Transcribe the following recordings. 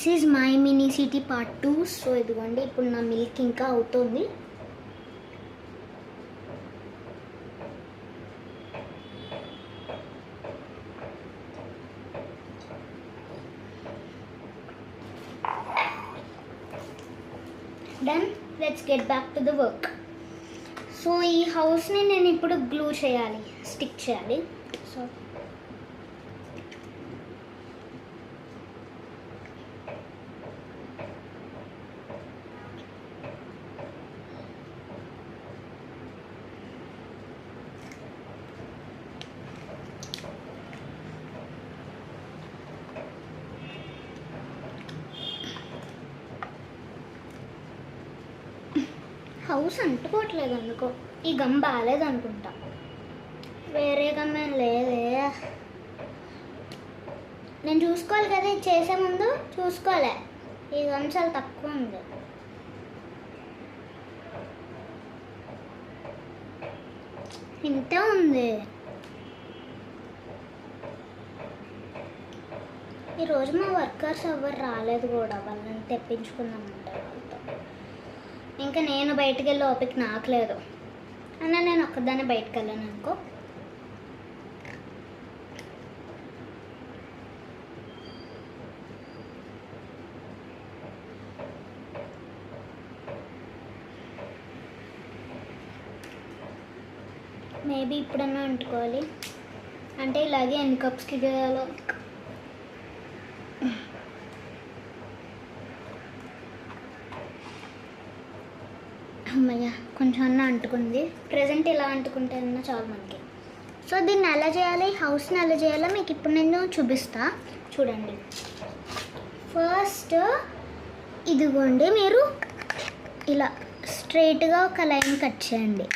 This is my mini city part 2. So ఇదిగోండి ఇప్పుడు నా మిల్క్ ఇంకా అవుతుంది. Done, let's get back to the work. So ఈ హౌస్ని నేను ఇప్పుడు గ్లూ చేయాలి, స్టిక్ చేయాలి. సో హౌస్ అంటుకోవట్లేదు అందుకో, ఈ గమ్ బాగాలేదు అనుకుంటా. వేరే గమ్ ఏం లేదే, నేను చూసుకోవాలి కదా, ఇది చేసే ముందు చూసుకోలే. ఈ గమ్ చాలా తక్కువ ఉంది. ఇంతే ఉంది. ఈరోజు మా వర్కర్స్ ఎవరు రాలేదు కూడా, వాళ్ళని తెప్పించుకుందామంటే వాళ్ళతో. ఇంకా నేను బయటికి వెళ్ళి ఓపిక నాకు లేదు అన్న, నేను ఒక్కదాన్ని బయటకు వెళ్ళాను అనుకో. మేబీ ఇప్పుడన్నా అంటుకోవాలి, అంటే ఇలాగే ఎన్ని కప్స్కి చేయాలో. అమ్మయ్య, కొంచెం అన్న అంటుకుంది. ప్రజెంట్ ఇలా అంటుకుంటే అన్న చాలు మనకి. సో దీన్ని ఎలా చేయాలి, హౌస్ని ఎలా చేయాలో మీకు ఇప్పుడు నేను చూపిస్తా, చూడండి. ఫస్ట్ ఇదిగోండి, మీరు ఇలా స్ట్రైట్గా ఒక లైన్ కట్ చేయండి.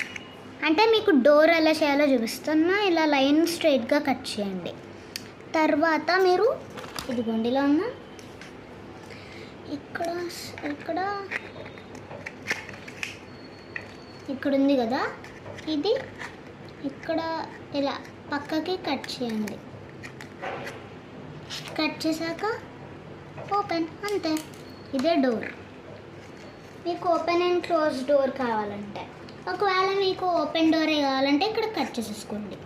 అంటే మీకు డోర్ ఎలా చేయాలో చూపిస్తున్నా, ఇలా లైన్ స్ట్రైట్గా కట్ చేయండి. తర్వాత మీరు ఇదిగోండి ఇలా ఉన్న ఇక్కడ ఇక్కడ ఇక్కడ ఉంది కదా, ఇది ఇక్కడ ఇలా పక్కకి కట్ చేయండి. కట్ చేశాక ఓపెన్, అంతే. ఇదే డోర్. మీకు ఓపెన్ అండ్ క్లోజ్ డోర్ కావాలంటే, ఒకవేళ మీకు ఓపెన్ డోరే కావాలంటే ఇక్కడ కట్ చేసేసుకోండి.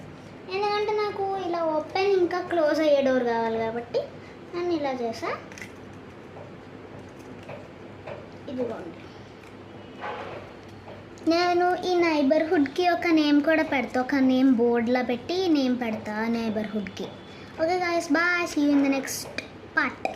ఎందుకంటే నాకు ఇలా ఓపెన్ ఇంకా క్లోజ్ అయ్యే డోర్ కావాలి కాబట్టి నేను ఇలా చేసా. ఇదిగోండి, నేను ఈ నైబర్హుడ్కి ఒక నేమ్ కూడా పెడతా, ఒక నేమ్ బోర్డ్లో పెట్టి నేమ్ పెడతా నైబర్హుడ్కి. Okay guys, bye, see you in the next part.